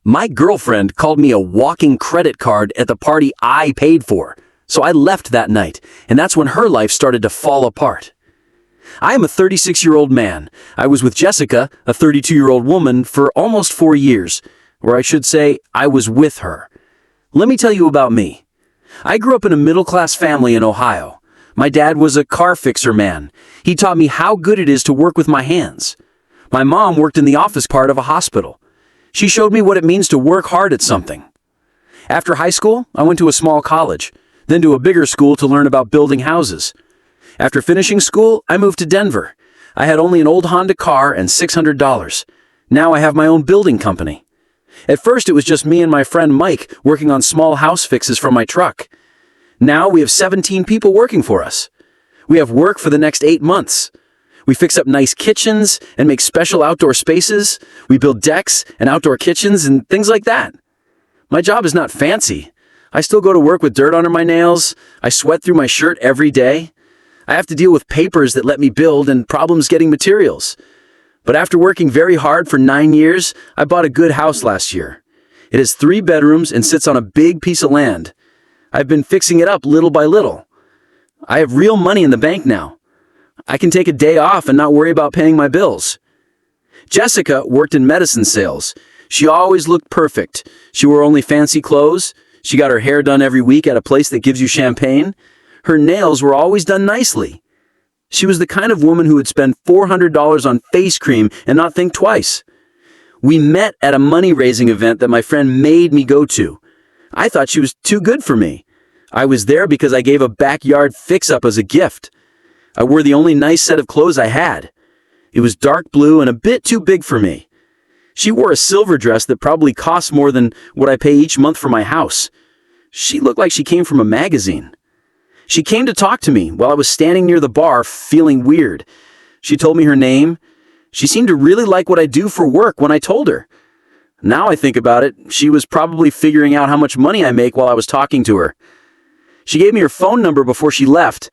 My girlfriend called me a walking credit card at the party I paid for, so I left that night, and that's when her life started to fall apart. I am a 36-year-old man. I was with Jessica, a 32-year-old woman, for almost 4 years, or I should say, I was with her. Let me tell you about me. I grew up in a middle-class family in Ohio. My dad was a car fixer man. He taught me how good it is to work with my hands. My mom worked in the office part of a hospital. She showed me what it means to work hard at something. After high school, I went to a small college, then to a bigger school to learn about building houses. After finishing school, I moved to Denver. I had only an old Honda car and $600. Now I have my own building company. At first, it was just me and my friend Mike working on small house fixes from my truck. Now we have 17 people working for us. We have work for the next 8 months. We fix up nice kitchens and make special outdoor spaces. We build decks and outdoor kitchens and things like that. My job is not fancy. I still go to work with dirt under my nails. I sweat through my shirt every day. I have to deal with papers that let me build and problems getting materials. But after working very hard for 9 years, I bought a good house last year. It has 3 bedrooms and sits on a big piece of land. I've been fixing it up little by little. I have real money in the bank now. I can take a day off and not worry about paying my bills. Jessica worked in medicine sales. She always looked perfect. She wore only fancy clothes. She got her hair done every week at a place that gives you champagne. Her nails were always done nicely. She was the kind of woman who would spend $400 on face cream and not think twice. We met at a money-raising event that my friend made me go to. I thought she was too good for me. I was there because I gave a backyard fix-up as a gift. I wore the only nice set of clothes I had. It was dark blue and a bit too big for me. She wore a silver dress that probably costs more than what I pay each month for my house. She looked like she came from a magazine. She came to talk to me while I was standing near the bar feeling weird. She told me her name. She seemed to really like what I do for work when I told her. Now I think about it, she was probably figuring out how much money I make while I was talking to her. She gave me her phone number before she left.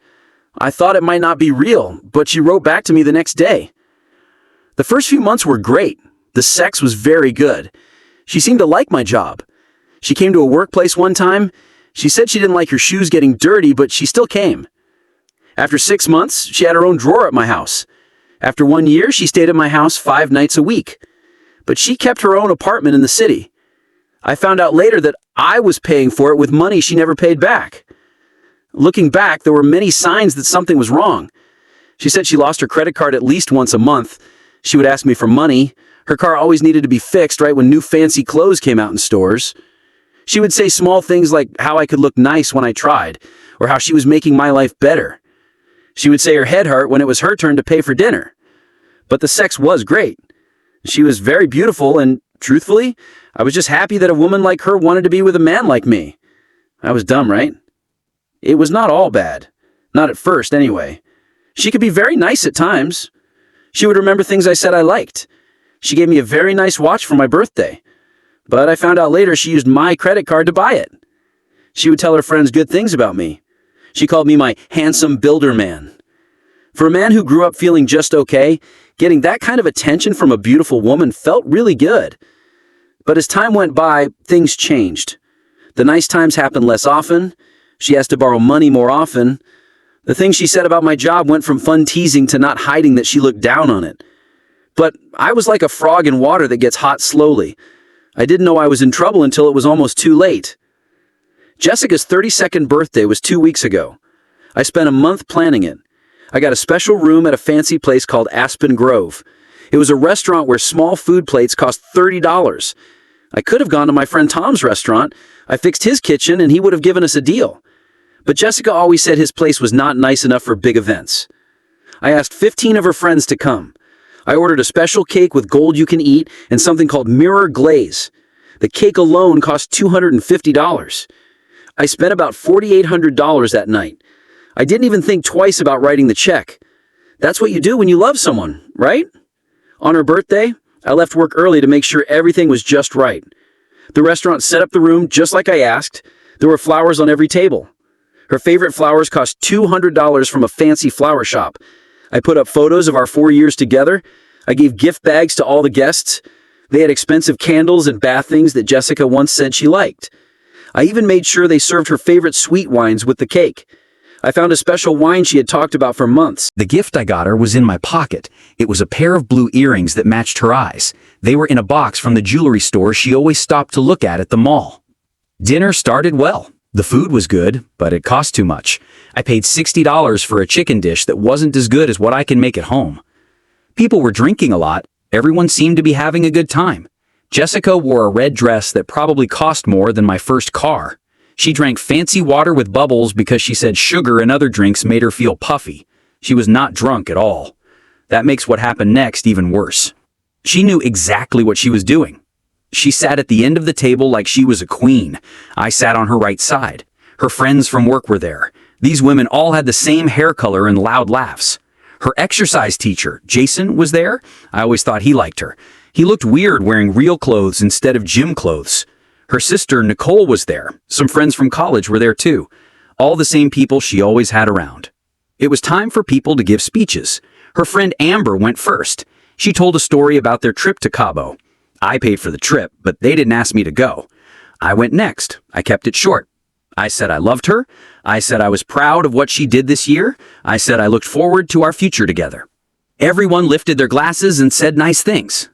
I thought it might not be real, but she wrote back to me the next day. The first few months were great. The sex was very good. She seemed to like my job. She came to a workplace one time. She said she didn't like her shoes getting dirty, but she still came. After 6 months, she had her own drawer at my house. After 1 year, she stayed at my house 5 nights a week. But she kept her own apartment in the city. I found out later that I was paying for it with money she never paid back. Looking back, there were many signs that something was wrong. She said she lost her credit card at least once a month. She would ask me for money. Her car always needed to be fixed right when new fancy clothes came out in stores. She would say small things like how I could look nice when I tried, or how she was making my life better. She would say her head hurt when it was her turn to pay for dinner. But the sex was great. She was very beautiful, and truthfully, I was just happy that a woman like her wanted to be with a man like me. I was dumb, right? It was not all bad. Not at first, anyway. She could be very nice at times. She would remember things I said I liked. She gave me a very nice watch for my birthday. But I found out later she used my credit card to buy it. She would tell her friends good things about me. She called me my handsome builder man. For a man who grew up feeling just okay, getting that kind of attention from a beautiful woman felt really good. But as time went by, things changed. The nice times happened less often. She asked to borrow money more often. The things she said about my job went from fun teasing to not hiding that she looked down on it. But I was like a frog in water that gets hot slowly. I didn't know I was in trouble until it was almost too late. Jessica's 32nd birthday was 2 weeks ago. I spent a month planning it. I got a special room at a fancy place called Aspen Grove. It was a restaurant where small food plates cost $30. I could have gone to my friend Tom's restaurant. I fixed his kitchen and he would have given us a deal. But Jessica always said his place was not nice enough for big events. I asked 15 of her friends to come. I ordered a special cake with gold you can eat and something called mirror glaze. The cake alone cost $250. I spent about $4,800 that night. I didn't even think twice about writing the check. That's what you do when you love someone, right? On her birthday, I left work early to make sure everything was just right. The restaurant set up the room just like I asked. There were flowers on every table. Her favorite flowers cost $200 from a fancy flower shop. I put up photos of our 4 years together. I gave gift bags to all the guests. They had expensive candles and bath things that Jessica once said she liked. I even made sure they served her favorite sweet wines with the cake. I found a special wine she had talked about for months. The gift I got her was in my pocket. It was a pair of blue earrings that matched her eyes. They were in a box from the jewelry store she always stopped to look at the mall. Dinner started well. The food was good, but it cost too much. I paid $60 for a chicken dish that wasn't as good as what I can make at home. People were drinking a lot. Everyone seemed to be having a good time. Jessica wore a red dress that probably cost more than my first car. She drank fancy water with bubbles because she said sugar and other drinks made her feel puffy. She was not drunk at all. That makes what happened next even worse. She knew exactly what she was doing. She sat at the end of the table like she was a queen. I sat on her right side. Her friends from work were there. These women all had the same hair color and loud laughs. Her exercise teacher, Jason, was there. I always thought he liked her. He looked weird wearing real clothes instead of gym clothes. Her sister, Nicole, was there. Some friends from college were there too. All the same people she always had around. It was time for people to give speeches. Her friend Amber went first. She told a story about their trip to Cabo. I paid for the trip, but they didn't ask me to go. I went next. I kept it short. I said I loved her. I said I was proud of what she did this year. I said I looked forward to our future together. Everyone lifted their glasses and said nice things.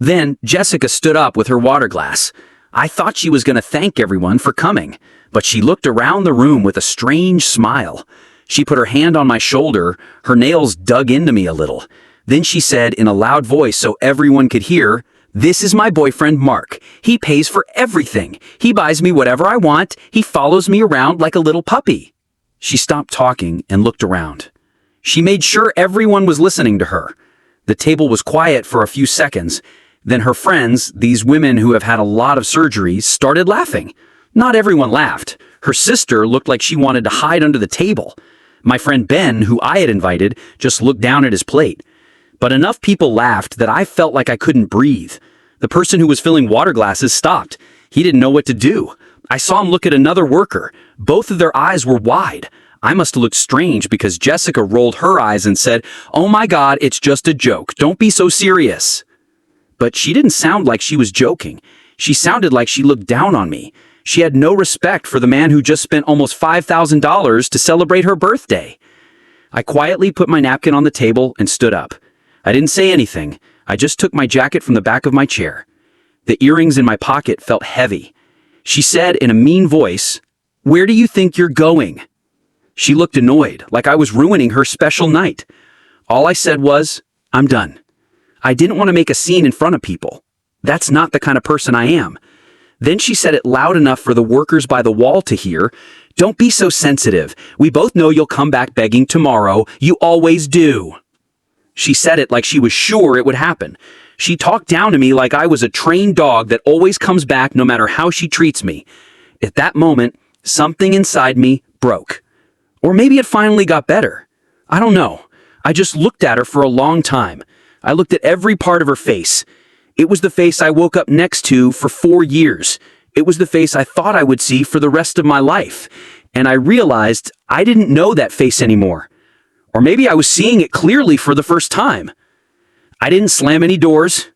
Then Jessica stood up with her water glass. I thought she was going to thank everyone for coming, but she looked around the room with a strange smile. She put her hand on my shoulder, her nails dug into me a little. Then she said in a loud voice so everyone could hear, "This is my boyfriend Mark. He pays for everything. He buys me whatever I want. He follows me around like a little puppy." She stopped talking and looked around. She made sure everyone was listening to her. The table was quiet for a few seconds. Then her friends, these women who have had a lot of surgeries, started laughing. Not everyone laughed. Her sister looked like she wanted to hide under the table. My friend Ben, who I had invited, just looked down at his plate. But enough people laughed that I felt like I couldn't breathe. The person who was filling water glasses stopped. He didn't know what to do. I saw him look at another worker. Both of their eyes were wide. I must have looked strange because Jessica rolled her eyes and said, "Oh my God, it's just a joke. Don't be so serious." But she didn't sound like she was joking. She sounded like she looked down on me. She had no respect for the man who just spent almost $5,000 to celebrate her birthday. I quietly put my napkin on the table and stood up. I didn't say anything. I just took my jacket from the back of my chair. The earrings in my pocket felt heavy. She said in a mean voice, "Where do you think you're going?" She looked annoyed, like I was ruining her special night. All I said was, "I'm done." I didn't want to make a scene in front of people. That's not the kind of person I am. Then she said it loud enough for the workers by the wall to hear, "Don't be so sensitive. We both know you'll come back begging tomorrow. You always do." She said it like she was sure it would happen. She talked down to me like I was a trained dog that always comes back no matter how she treats me. At that moment, something inside me broke. Or maybe it finally got better. I don't know. I just looked at her for a long time. I looked at every part of her face. It was the face I woke up next to for 4 years. It was the face I thought I would see for the rest of my life. And I realized I didn't know that face anymore. Or maybe I was seeing it clearly for the first time. I didn't slam any doors.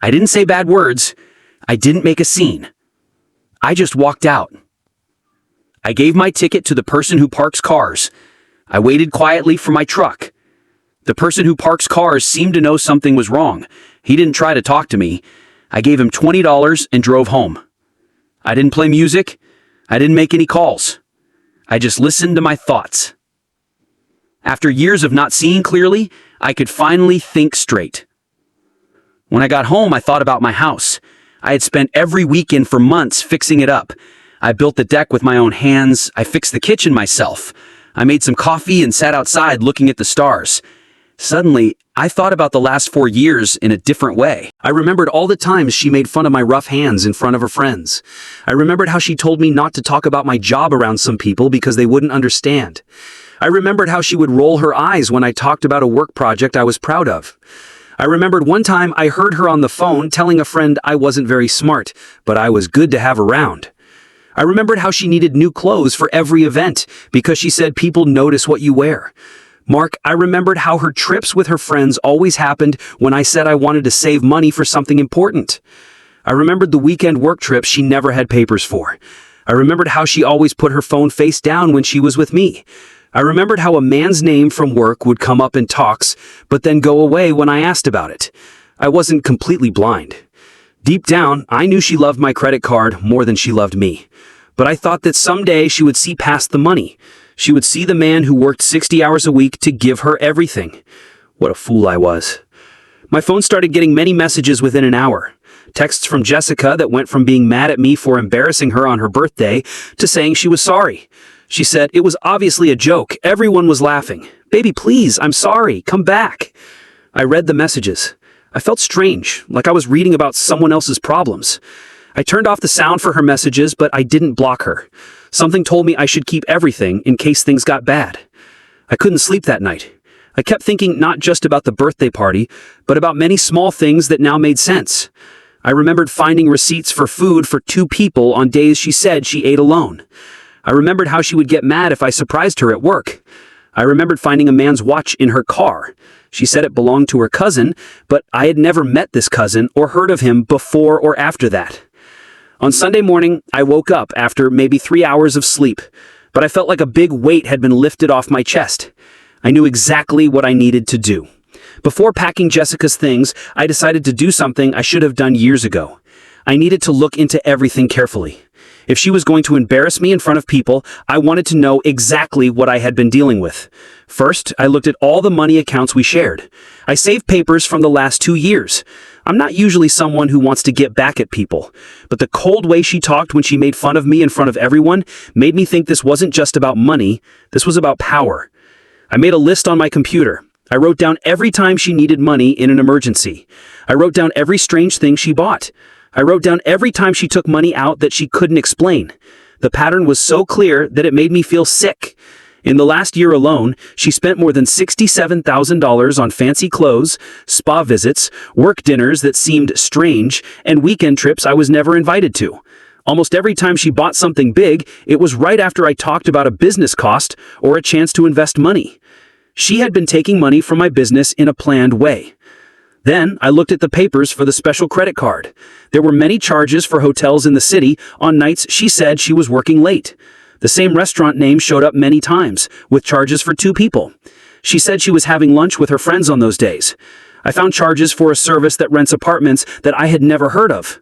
I didn't say bad words. I didn't make a scene. I just walked out. I gave my ticket to the person who parks cars. I waited quietly for my truck. The person who parks cars seemed to know something was wrong. He didn't try to talk to me. I gave him $20 and drove home. I didn't play music. I didn't make any calls. I just listened to my thoughts. After years of not seeing clearly, I could finally think straight. When I got home, I thought about my house. I had spent every weekend for months fixing it up. I built the deck with my own hands. I fixed the kitchen myself. I made some coffee and sat outside looking at the stars. Suddenly, I thought about the last 4 years in a different way. I remembered all the times she made fun of my rough hands in front of her friends. I remembered how she told me not to talk about my job around some people because they wouldn't understand. I remembered how she would roll her eyes when I talked about a work project I was proud of. I remembered one time I heard her on the phone telling a friend I wasn't very smart, but I was good to have around. I remembered how she needed new clothes for every event because she said people notice what you wear. Mark, I remembered how her trips with her friends always happened when I said I wanted to save money for something important. I remembered the weekend work trips she never had papers for. I remembered how she always put her phone face down when she was with me. I remembered how a man's name from work would come up in talks, but then go away when I asked about it. I wasn't completely blind. Deep down, I knew she loved my credit card more than she loved me. But I thought that someday she would see past the money. She would see the man who worked 60 hours a week to give her everything. What a fool I was. My phone started getting many messages within an hour. Texts from Jessica that went from being mad at me for embarrassing her on her birthday to saying she was sorry. She said it was obviously a joke. Everyone was laughing. Baby, please, I'm sorry. Come back. I read the messages. I felt strange, like I was reading about someone else's problems. I turned off the sound for her messages, but I didn't block her. Something told me I should keep everything in case things got bad. I couldn't sleep that night. I kept thinking not just about the birthday party, but about many small things that now made sense. I remembered finding receipts for food for 2 people on days she said she ate alone. I remembered how she would get mad if I surprised her at work. I remembered finding a man's watch in her car. She said it belonged to her cousin, but I had never met this cousin or heard of him before or after that. On Sunday morning, I woke up after maybe 3 hours of sleep, but I felt like a big weight had been lifted off my chest. I knew exactly what I needed to do. Before packing Jessica's things, I decided to do something I should have done years ago. I needed to look into everything carefully. If she was going to embarrass me in front of people, I wanted to know exactly what I had been dealing with. First, I looked at all the money accounts we shared. I saved papers from the last 2 years. I'm not usually someone who wants to get back at people, but the cold way she talked when she made fun of me in front of everyone made me think this wasn't just about money, this was about power. I made a list on my computer. I wrote down every time she needed money in an emergency. I wrote down every strange thing she bought. I wrote down every time she took money out that she couldn't explain. The pattern was so clear that it made me feel sick. In the last year alone, she spent more than $67,000 on fancy clothes, spa visits, work dinners that seemed strange, and weekend trips I was never invited to. Almost every time she bought something big, it was right after I talked about a business cost or a chance to invest money. She had been taking money from my business in a planned way. Then I looked at the papers for the special credit card. There were many charges for hotels in the city on nights she said she was working late. The same restaurant name showed up many times, with charges for 2 people. She said she was having lunch with her friends on those days. I found charges for a service that rents apartments that I had never heard of.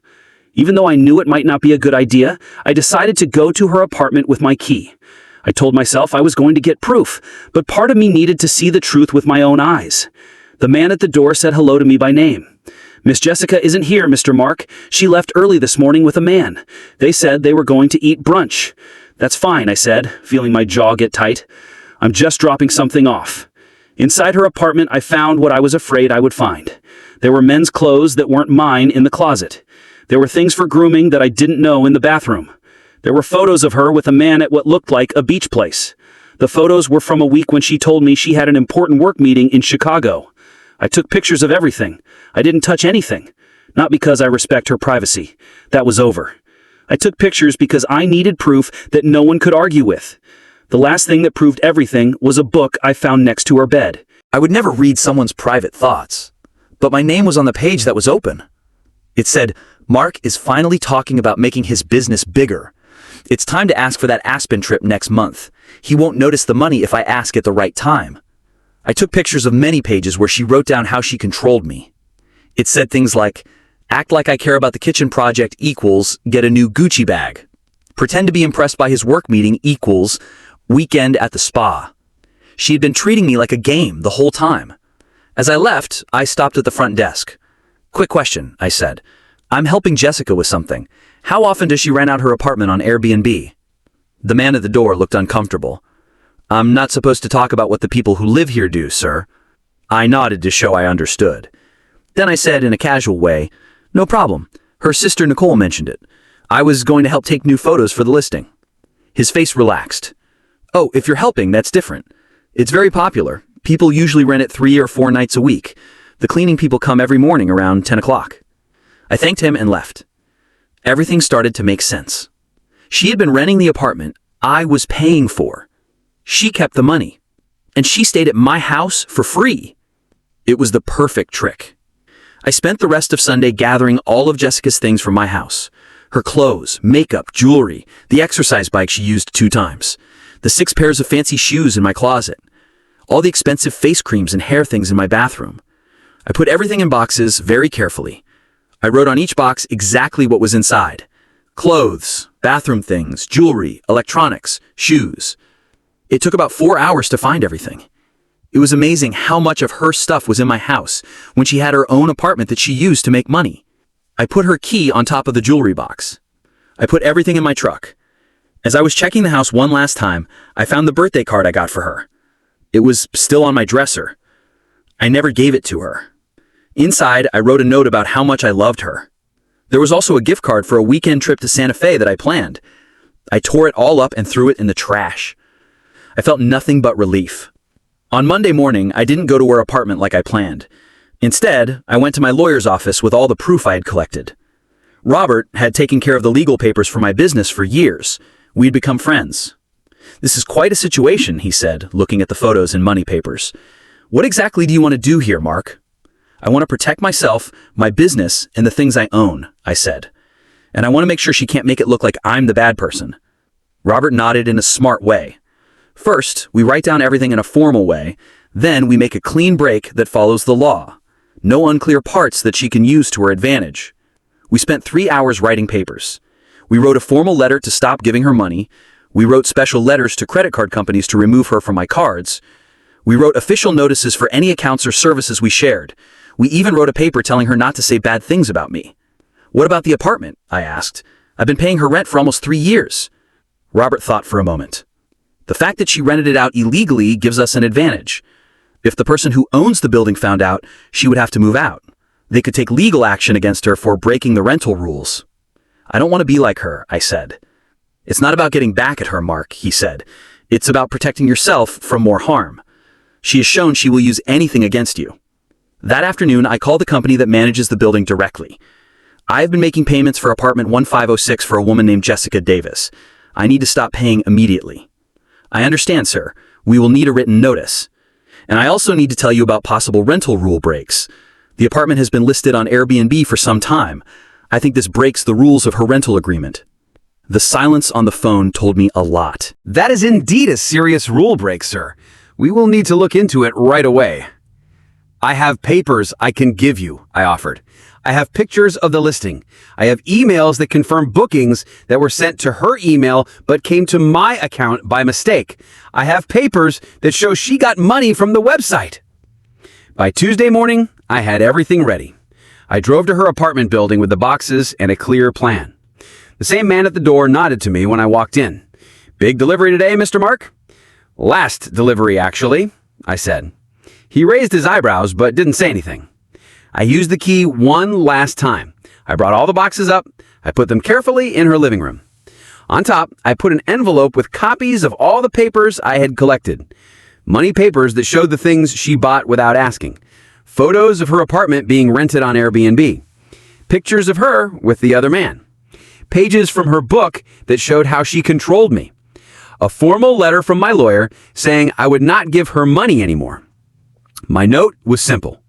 Even though I knew it might not be a good idea, I decided to go to her apartment with my key. I told myself I was going to get proof, but part of me needed to see the truth with my own eyes. The man at the door said hello to me by name. "Miss Jessica isn't here, Mr. Mark. She left early this morning with a man. They said they were going to eat brunch." "That's fine," I said, feeling my jaw get tight. "I'm just dropping something off." Inside her apartment, I found what I was afraid I would find. There were men's clothes that weren't mine in the closet. There were things for grooming that I didn't know in the bathroom. There were photos of her with a man at what looked like a beach place. The photos were from a week when she told me she had an important work meeting in Chicago. I took pictures of everything. I didn't touch anything. Not because I respect her privacy. That was over. I took pictures because I needed proof that no one could argue with. The last thing that proved everything was a book I found next to her bed. I would never read someone's private thoughts, but my name was on the page that was open. It said, "Mark is finally talking about making his business bigger. It's time to ask for that Aspen trip next month. He won't notice the money if I ask at the right time." I took pictures of many pages where she wrote down how she controlled me. It said things like, "Act like I care about the kitchen project equals get a new Gucci bag. Pretend to be impressed by his work meeting equals weekend at the spa." She had been treating me like a game the whole time. As I left, I stopped at the front desk. "Quick question," I said. "I'm helping Jessica with something. How often does she rent out her apartment on Airbnb?" The man at the door looked uncomfortable. "I'm not supposed to talk about what the people who live here do, sir." I nodded to show I understood. Then I said in a casual way, "No problem. Her sister Nicole mentioned it. I was going to help take new photos for the listing." His face relaxed. "Oh, if you're helping, that's different. It's very popular. People usually rent it 3 or 4 nights a week. The cleaning people come every morning around 10 o'clock. I thanked him and left. Everything started to make sense. She had been renting the apartment I was paying for. She kept the money. and she stayed at my house for free. It was the perfect trick. I spent the rest of Sunday gathering all of Jessica's things from my house. Her clothes, makeup, jewelry, the exercise bike she used 2 times, the 6 pairs of fancy shoes in my closet, all the expensive face creams and hair things in my bathroom. I put everything in boxes very carefully. I wrote on each box exactly what was inside. Clothes, bathroom things, jewelry, electronics, shoes. It took about 4 hours to find everything. It was amazing how much of her stuff was in my house when she had her own apartment that she used to make money. I put her key on top of the jewelry box. I put everything in my truck. As I was checking the house one last time, I found the birthday card I got for her. It was still on my dresser. I never gave it to her. Inside, I wrote a note about how much I loved her. There was also a gift card for a weekend trip to Santa Fe that I planned. I tore it all up and threw it in the trash. I felt nothing but relief. On Monday morning, I didn't go to her apartment like I planned. Instead, I went to my lawyer's office with all the proof I had collected. Robert had taken care of the legal papers for my business for years. We'd become friends. "This is quite a situation," he said, looking at the photos and money papers. "What exactly do you want to do here, Mark?" "I want to protect myself, my business, and the things I own," I said. "And I want to make sure she can't make it look like I'm the bad person." Robert nodded in a smart way. "First, we write down everything in a formal way. Then we make a clean break that follows the law. No unclear parts that she can use to her advantage." We spent 3 hours writing papers. We wrote a formal letter to stop giving her money. We wrote special letters to credit card companies to remove her from my cards. We wrote official notices for any accounts or services we shared. We even wrote a paper telling her not to say bad things about me. "What about the apartment?" I asked. "I've been paying her rent for almost 3 years. Robert thought for a moment. "The fact that she rented it out illegally gives us an advantage. If the person who owns the building found out, she would have to move out. They could take legal action against her for breaking the rental rules." "I don't want to be like her," I said. "It's not about getting back at her, Mark," he said. "It's about protecting yourself from more harm. She has shown she will use anything against you." That afternoon, I called the company that manages the building directly. "I have been making payments for apartment 1506 for a woman named Jessica Davis. I need to stop paying immediately." "I understand, sir. We will need a written notice. And I also need to tell you about possible rental rule breaks. The apartment has been listed on Airbnb for some time. I think this breaks the rules of her rental agreement." The silence on the phone told me a lot. That is indeed a serious rule break, sir. We will need to look into it right away. "I have papers I can give you," I offered. "I have pictures of the listing. I have emails that confirm bookings that were sent to her email but came to my account by mistake. I have papers that show she got money from the website." By Tuesday morning, I had everything ready. I drove to her apartment building with the boxes and a clear plan. The same man at the door nodded to me when I walked in. "Big delivery today, Mr. Mark?" "Last delivery, actually," I said. He raised his eyebrows but didn't say anything. I used the key one last time. I brought all the boxes up. I put them carefully in her living room. On top, I put an envelope with copies of all the papers I had collected. Money papers that showed the things she bought without asking. Photos of her apartment being rented on Airbnb. Pictures of her with the other man. Pages from her book that showed how she controlled me. A formal letter from my lawyer saying I would not give her money anymore. My note was simple.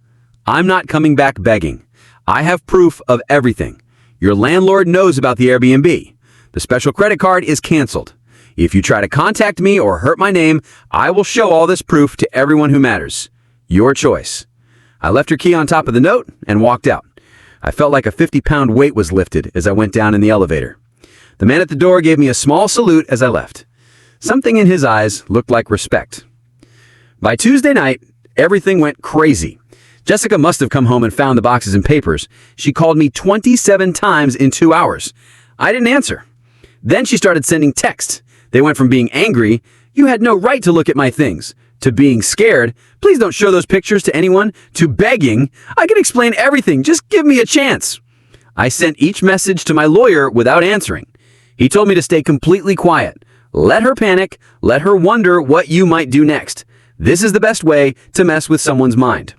"I'm not coming back begging. I have proof of everything. Your landlord knows about the Airbnb. The special credit card is canceled. If you try to contact me or hurt my name, I will show all this proof to everyone who matters. Your choice." I left her key on top of the note and walked out. I felt like a 50-pound weight was lifted as I went down in the elevator. The man at the door gave me a small salute as I left. Something in his eyes looked like respect. By Tuesday night, everything went crazy. Jessica must have come home and found the boxes and papers. She called me 27 times in 2 hours. I didn't answer. Then she started sending texts. They went from being angry, "You had no right to look at my things," to being scared, "Please don't show those pictures to anyone," to begging, "I can explain everything, just give me a chance." I sent each message to my lawyer without answering. He told me to stay completely quiet. Let her panic, let her wonder what you might do next. This is the best way to mess with someone's mind.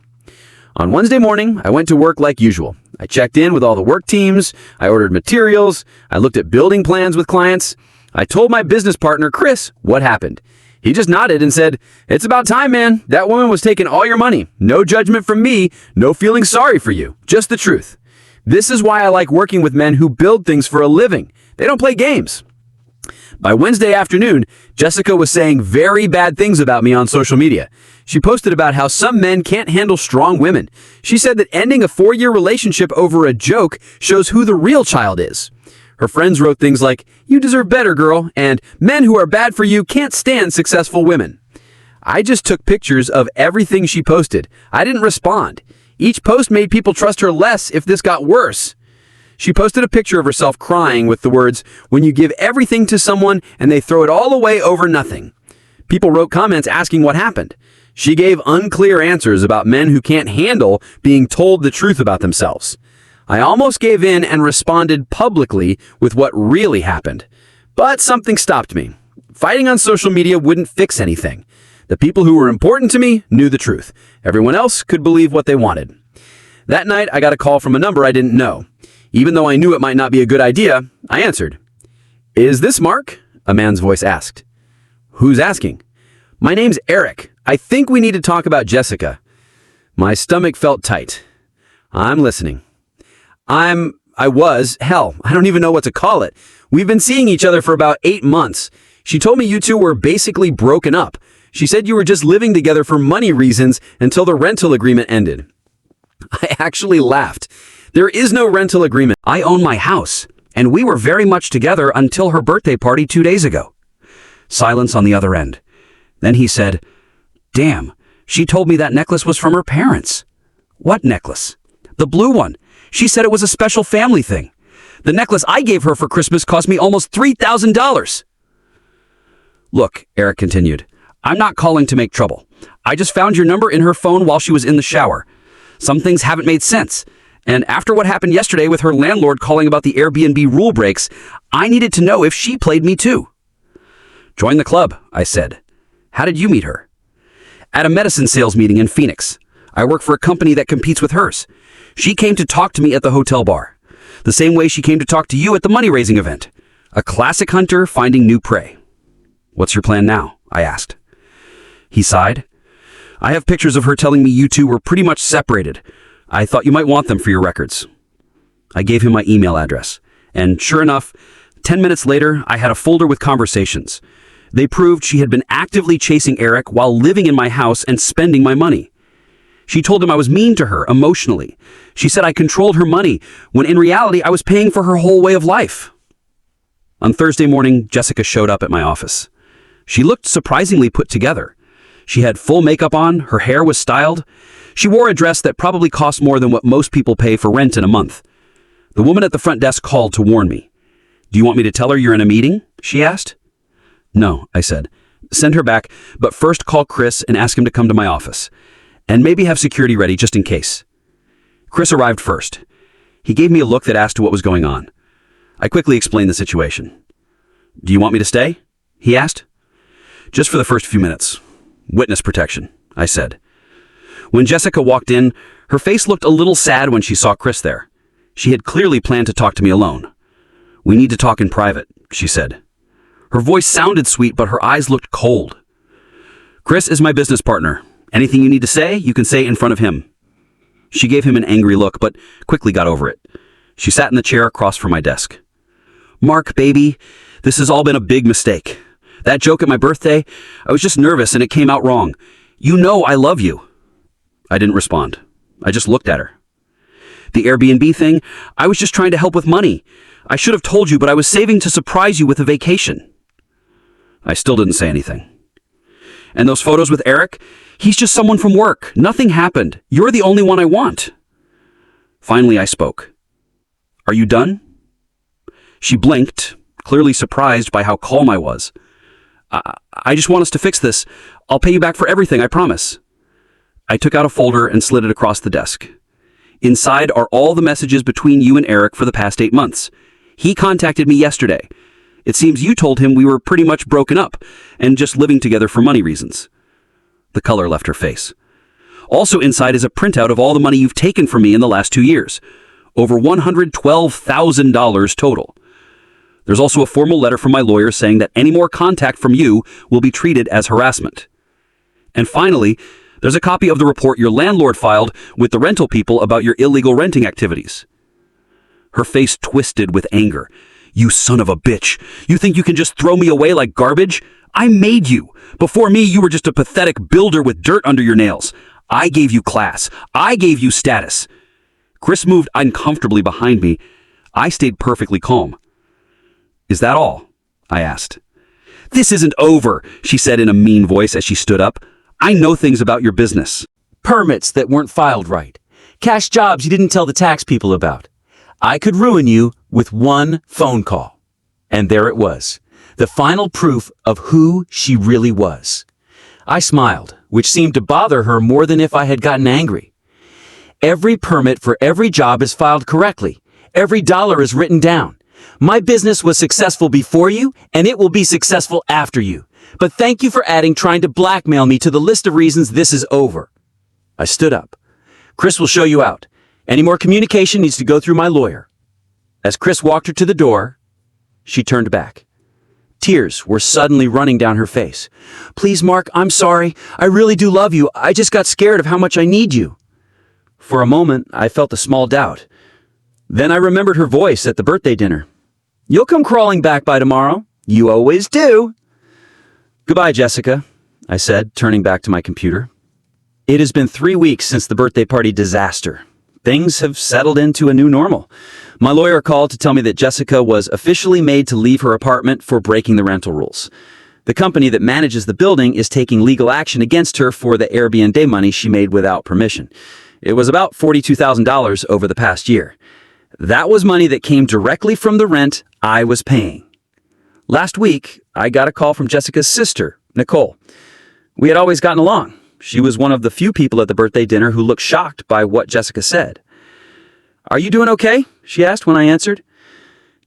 On Wednesday morning, I went to work like usual. I checked in with all the work teams, I ordered materials, I looked at building plans with clients. I told my business partner, Chris, what happened. He just nodded and said, "It's about time, man. That woman was taking all your money. No judgment from me, no feeling sorry for you. Just the truth. This is why I like working with men who build things for a living. They don't play games." By Wednesday afternoon, Jessica was saying very bad things about me on social media. She posted about how some men can't handle strong women. She said that ending a 4-year relationship over a joke shows who the real child is. Her friends wrote things like, "You deserve better, girl," and "Men who are bad for you can't stand successful women." I just took pictures of everything she posted. I didn't respond. Each post made people trust her less if this got worse. She posted a picture of herself crying with the words, "When you give everything to someone and they throw it all away over nothing." People wrote comments asking what happened. She gave unclear answers about men who can't handle being told the truth about themselves. I almost gave in and responded publicly with what really happened. But something stopped me. Fighting on social media wouldn't fix anything. The people who were important to me knew the truth. Everyone else could believe what they wanted. That night, I got a call from a number I didn't know. Even though I knew it might not be a good idea, I answered. "Is this Mark?" a man's voice asked. "Who's asking?" "My name's Eric. I think we need to talk about Jessica." My stomach felt tight. "I'm listening." Hell, I don't even know what to call it. We've been seeing each other for about 8 months. She told me you two were basically broken up. She said you were just living together for money reasons until the rental agreement ended. I actually laughed. There is no rental agreement. I own my house, and we were very much together until her birthday party 2 days ago. Silence on the other end. Then he said, "Damn, she told me that necklace was from her parents." "What necklace?" "The blue one. She said it was a special family thing. The necklace I gave her for Christmas cost me almost $3,000. "Look," Eric continued, "I'm not calling to make trouble. I just found your number in her phone while she was in the shower. Some things haven't made sense. And after what happened yesterday with her landlord calling about the Airbnb rule breaks, I needed to know if she played me too." "Join the club," I said. "How did you meet her?" "At a medicine sales meeting in Phoenix. I work for a company that competes with hers. She came to talk to me at the hotel bar. The same way she came to talk to you at the money-raising event. A classic hunter finding new prey." "What's your plan now?" I asked. He sighed. "I have pictures of her telling me you two were pretty much separated. I thought you might want them for your records." I gave him my email address. And sure enough, 10 minutes later, I had a folder with conversations. They proved she had been actively chasing Eric while living in my house and spending my money. She told him I was mean to her emotionally. She said I controlled her money, when in reality I was paying for her whole way of life. On Thursday morning, Jessica showed up at my office. She looked surprisingly put together. She had full makeup on, her hair was styled. She wore a dress that probably cost more than what most people pay for rent in a month. The woman at the front desk called to warn me. "Do you want me to tell her you're in a meeting?" she asked. "No," I said. "Send her back, but first call Chris and ask him to come to my office. And maybe have security ready just in case." Chris arrived first. He gave me a look that asked what was going on. I quickly explained the situation. "Do you want me to stay?" he asked. "Just for the first few minutes. Witness protection," I said. When Jessica walked in, her face looked a little sad when she saw Chris there. She had clearly planned to talk to me alone. "We need to talk in private," she said. Her voice sounded sweet, but her eyes looked cold. "Chris is my business partner. Anything you need to say, you can say in front of him." She gave him an angry look, but quickly got over it. She sat in the chair across from my desk. "Mark, baby, this has all been a big mistake. That joke at my birthday, I was just nervous and it came out wrong. You know I love you." I didn't respond. I just looked at her. "The Airbnb thing, I was just trying to help with money. I should have told you, but I was saving to surprise you with a vacation." I still didn't say anything. "And those photos with Eric? He's just someone from work. Nothing happened. You're the only one I want." Finally, I spoke. "Are you done?" She blinked, clearly surprised by how calm I was. I just want us to fix this. I'll pay you back for everything, I promise." I took out a folder and slid it across the desk. "Inside are all the messages between you and Eric for the past 8 months. He contacted me yesterday. It seems you told him we were pretty much broken up and just living together for money reasons." The color left her face. "Also inside is a printout of all the money you've taken from me in the last 2 years. Over $112,000 total. There's also a formal letter from my lawyer saying that any more contact from you will be treated as harassment. And finally, there's a copy of the report your landlord filed with the rental people about your illegal renting activities." Her face twisted with anger. "You son of a bitch. You think you can just throw me away like garbage? I made you. Before me, you were just a pathetic builder with dirt under your nails. I gave you class. I gave you status." Chris moved uncomfortably behind me. I stayed perfectly calm. "Is that all?" I asked. "This isn't over," she said in a mean voice as she stood up. "I know things about your business. Permits that weren't filed right. Cash jobs you didn't tell the tax people about. I could ruin you with one phone call." And there it was, the final proof of who she really was. I smiled, which seemed to bother her more than if I had gotten angry. Every permit for every job is filed correctly. Every dollar is written down. My business was successful before you, and it will be successful after you. But thank you for adding trying to blackmail me to the list of reasons this is over. I stood up. "Chris will show you out. Any more communication needs to go through my lawyer." As Chris walked her to the door, she turned back. Tears were suddenly running down her face. "Please, Mark, I'm sorry. I really do love you. I just got scared of how much I need you." For a moment, I felt a small doubt. Then I remembered her voice at the birthday dinner. "You'll come crawling back by tomorrow. You always do." "Goodbye, Jessica," I said, turning back to my computer. It has been 3 weeks since the birthday party disaster. Things have settled into a new normal. My lawyer called to tell me that Jessica was officially made to leave her apartment for breaking the rental rules. The company that manages the building is taking legal action against her for the Airbnb money she made without permission. It was about $42,000 over the past year. That was money that came directly from the rent I was paying. Last week, I got a call from Jessica's sister, Nicole. We had always gotten along. She was one of the few people at the birthday dinner who looked shocked by what Jessica said. "Are you doing okay?" she asked when I answered.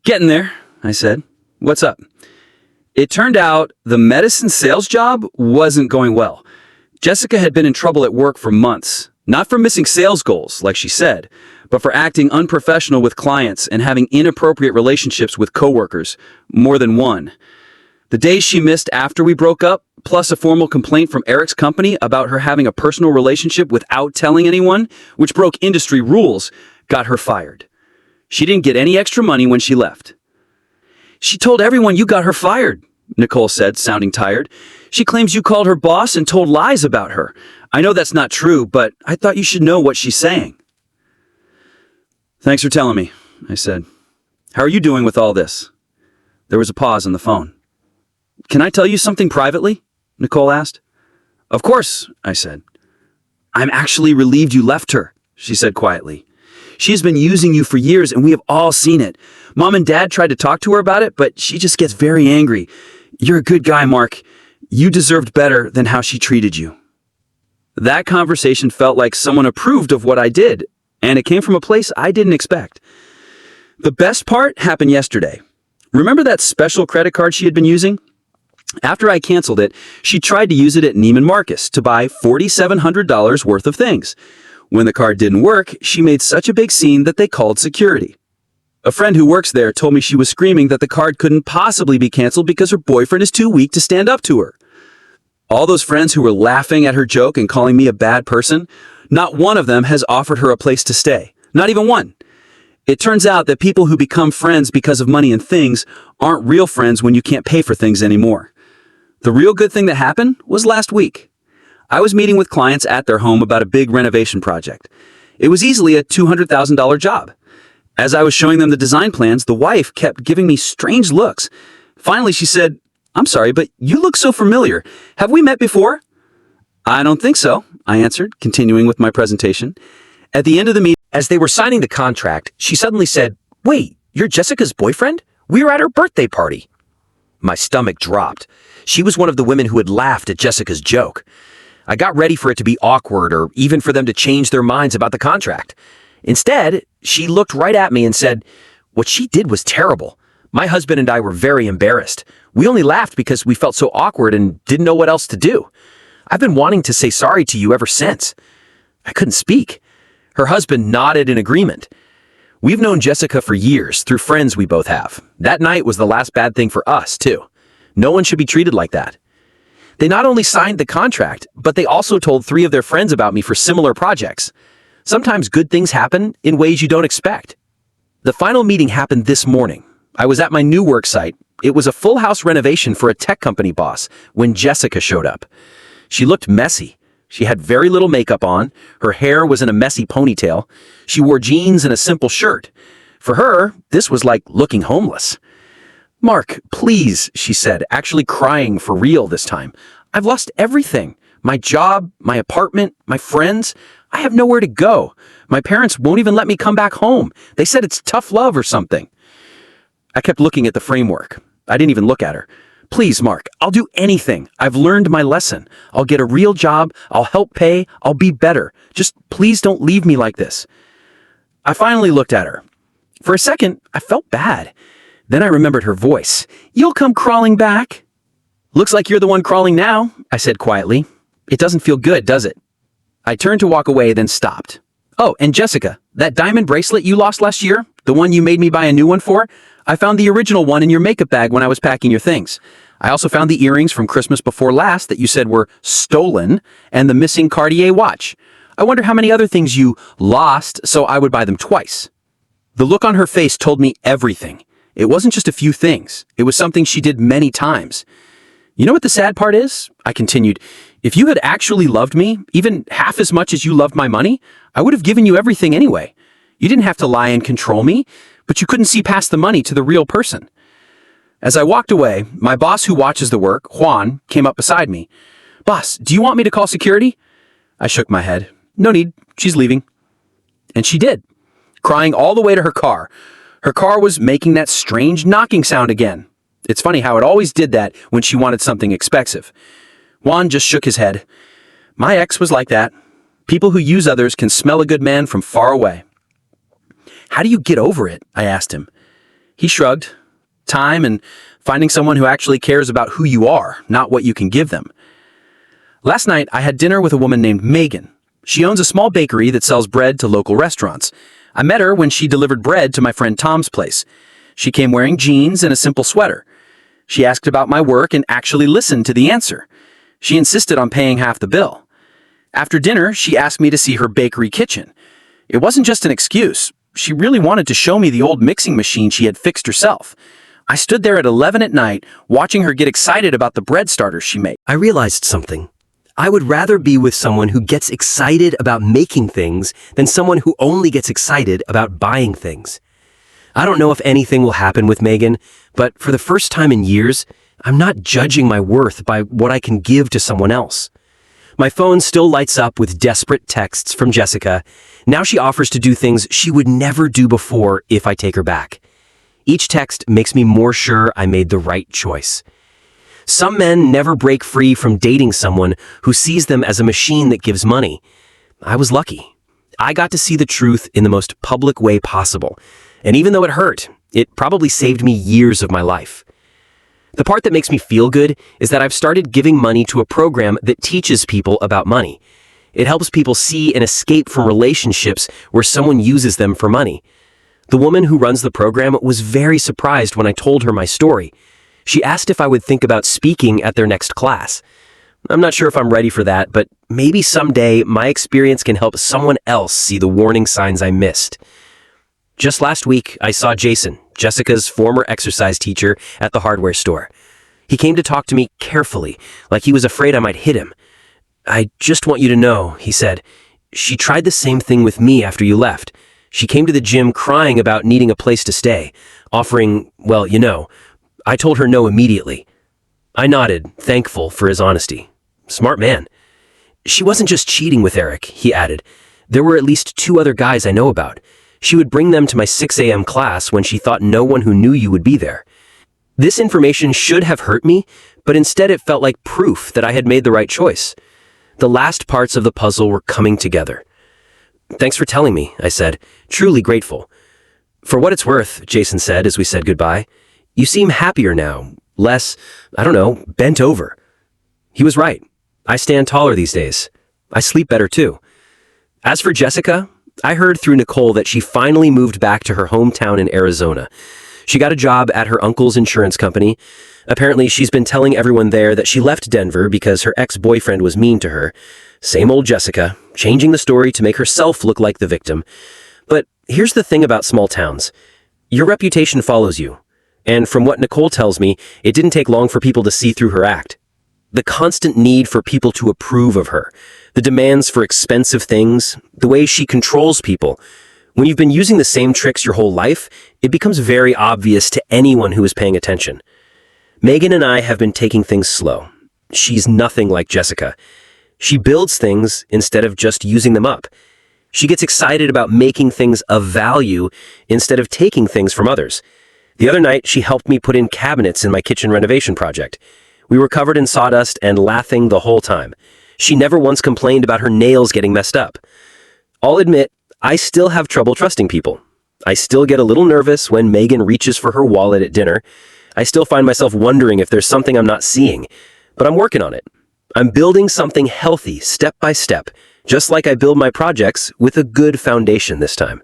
"Getting there," I said. "What's up?" It turned out the medicine sales job wasn't going well. Jessica had been in trouble at work for months, not for missing sales goals, like she said, but for acting unprofessional with clients and having inappropriate relationships with coworkers, more than one. The days she missed after we broke up, plus a formal complaint from Eric's company about her having a personal relationship without telling anyone, which broke industry rules, got her fired. She didn't get any extra money when she left. "She told everyone you got her fired," Nicole said, sounding tired. "She claims you called her boss and told lies about her. I know that's not true, but I thought you should know what she's saying." "Thanks for telling me," I said. "How are you doing with all this?" There was a pause on the phone. "Can I tell you something privately?" Nicole asked. "Of course," I said. "I'm actually relieved you left her," she said quietly. "She's been using you for years and we have all seen it. Mom and Dad tried to talk to her about it, but she just gets very angry. You're a good guy, Mark. You deserved better than how she treated you." That conversation felt like someone approved of what I did, and it came from a place I didn't expect. The best part happened yesterday. Remember that special credit card she had been using? After I canceled it, she tried to use it at Neiman Marcus to buy $4,700 worth of things. When the card didn't work, she made such a big scene that they called security. A friend who works there told me she was screaming that the card couldn't possibly be canceled because her boyfriend is too weak to stand up to her. All those friends who were laughing at her joke and calling me a bad person, not one of them has offered her a place to stay. Not even one. It turns out that people who become friends because of money and things aren't real friends when you can't pay for things anymore. The real good thing that happened was last week. I was meeting with clients at their home about a big renovation project. It was easily a $200,000 job. As I was showing them the design plans, the wife kept giving me strange looks. Finally, she said, "I'm sorry, but you look so familiar. Have we met before?" "I don't think so," I answered, continuing with my presentation. At the end of the meeting, As they were signing the contract, she suddenly said, "Wait, you're Jessica's boyfriend? We were at her birthday party." My stomach dropped. She was one of the women who had laughed at Jessica's joke. I got ready for it to be awkward or even for them to change their minds about the contract. Instead, she looked right at me and said, "What she did was terrible. My husband and I were very embarrassed. We only laughed because we felt so awkward and didn't know what else to do. I've been wanting to say sorry to you ever since." I couldn't speak. Her husband nodded in agreement. We've known Jessica for years through friends we both have. That night was the last bad thing for us, too. No one should be treated like that. They not only signed the contract, but they also told 3 of their friends about me for similar projects. Sometimes good things happen in ways you don't expect. The final meeting happened this morning. I was at my new work site. It was a full house renovation for a tech company boss when Jessica showed up. She looked messy. She had very little makeup on. Her hair was in a messy ponytail. She wore jeans and a simple shirt. For her, this was like looking homeless. "Mark, please," she said, actually crying for real this time. "I've lost everything. My job, my apartment, my friends. I have nowhere to go. My parents won't even let me come back home. They said it's tough love or something." I kept looking at the framework. I didn't even look at her. "Please, Mark, I'll do anything. I've learned my lesson. I'll get a real job. I'll help pay. I'll be better. Just please don't leave me like this." I finally looked at her. For a second, I felt bad. Then I remembered her voice. "You'll come crawling back." "Looks like you're the one crawling now," I said quietly. "It doesn't feel good, does it?" I turned to walk away, then stopped. "Oh, and Jessica, that diamond bracelet you lost last year, the one you made me buy a new one for, I found the original one in your makeup bag when I was packing your things. I also found the earrings from Christmas before last that you said were stolen, and the missing Cartier watch. I wonder how many other things you lost so I would buy them twice." The look on her face told me everything. It wasn't just a few things. It was something she did many times. "You know what the sad part is?" I continued. "If you had actually loved me, even half as much as you loved my money, I would have given you everything anyway. You didn't have to lie and control me, but you couldn't see past the money to the real person." As I walked away, my boss who watches the work, Juan, came up beside me. "Boss, do you want me to call security?" I shook my head. "No need. She's leaving." And she did, crying all the way to her car. Her car was making that strange knocking sound again. It's funny how it always did that when she wanted something expensive. Juan just shook his head. My ex was like that. People who use others can smell a good man from far away. "How do you get over it?" I asked him. He shrugged. Time and finding someone who actually cares about who you are, not what you can give them. Last night, I had dinner with a woman named Megan. She owns a small bakery that sells bread to local restaurants. I met her when she delivered bread to my friend Tom's place. She came wearing jeans and a simple sweater. She asked about my work and actually listened to the answer. She insisted on paying half the bill. After dinner, she asked me to see her bakery kitchen. It wasn't just an excuse. She really wanted to show me the old mixing machine she had fixed herself. I stood there at 11 at night, watching her get excited about the bread starters she made. I realized something. I would rather be with someone who gets excited about making things than someone who only gets excited about buying things. I don't know if anything will happen with Megan, but for the first time in years, I'm not judging my worth by what I can give to someone else. My phone still lights up with desperate texts from Jessica. Now she offers to do things she would never do before if I take her back. Each text makes me more sure I made the right choice. Some men never break free from dating someone who sees them as a machine that gives money. I was lucky. I got to see the truth in the most public way possible. And even though it hurt, it probably saved me years of my life. The part that makes me feel good is that I've started giving money to a program that teaches people about money. It helps people see an escape from relationships where someone uses them for money. The woman who runs the program was very surprised when I told her my story. She asked if I would think about speaking at their next class. I'm not sure if I'm ready for that, but maybe someday my experience can help someone else see the warning signs I missed. Just last week, I saw Jason, Jessica's former exercise teacher, at the hardware store. He came to talk to me carefully, like he was afraid I might hit him. "I just want you to know," he said, "she tried the same thing with me after you left. She came to the gym crying about needing a place to stay, offering, well, you know. I told her no immediately." I nodded, thankful for his honesty. Smart man. "She wasn't just cheating with Eric," he added. "There were at least 2 other guys I know about. She would bring them to my 6 a.m. class when she thought no one who knew you would be there. This information should have hurt me, but instead it felt like proof that I had made the right choice. The last parts of the puzzle were coming together." "Thanks for telling me," I said, truly grateful. "For what it's worth," Jason said as we said goodbye, "you seem happier now, less, bent over." He was right. I stand taller these days. I sleep better too. As for Jessica, I heard through Nicole that she finally moved back to her hometown in Arizona. She got a job at her uncle's insurance company. Apparently, she's been telling everyone there that she left Denver because her ex-boyfriend was mean to her. Same old Jessica, changing the story to make herself look like the victim. But here's the thing about small towns. Your reputation follows you. And from what Nicole tells me, it didn't take long for people to see through her act. The constant need for people to approve of her, the demands for expensive things, the way she controls people. When you've been using the same tricks your whole life, it becomes very obvious to anyone who is paying attention. Megan and I have been taking things slow. She's nothing like Jessica. She builds things instead of just using them up. She gets excited about making things of value instead of taking things from others. The other night, she helped me put in cabinets in my kitchen renovation project. We were covered in sawdust and laughing the whole time. She never once complained about her nails getting messed up. I'll admit, I still have trouble trusting people. I still get a little nervous when Megan reaches for her wallet at dinner. I still find myself wondering if there's something I'm not seeing. But I'm working on it. I'm building something healthy, step by step, just like I build my projects with a good foundation this time.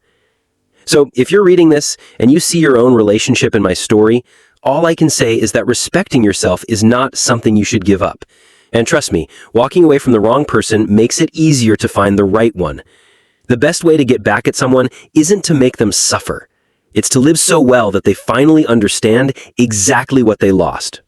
So if you're reading this and you see your own relationship in my story, all I can say is that respecting yourself is not something you should give up. And trust me, walking away from the wrong person makes it easier to find the right one. The best way to get back at someone isn't to make them suffer. It's to live so well that they finally understand exactly what they lost.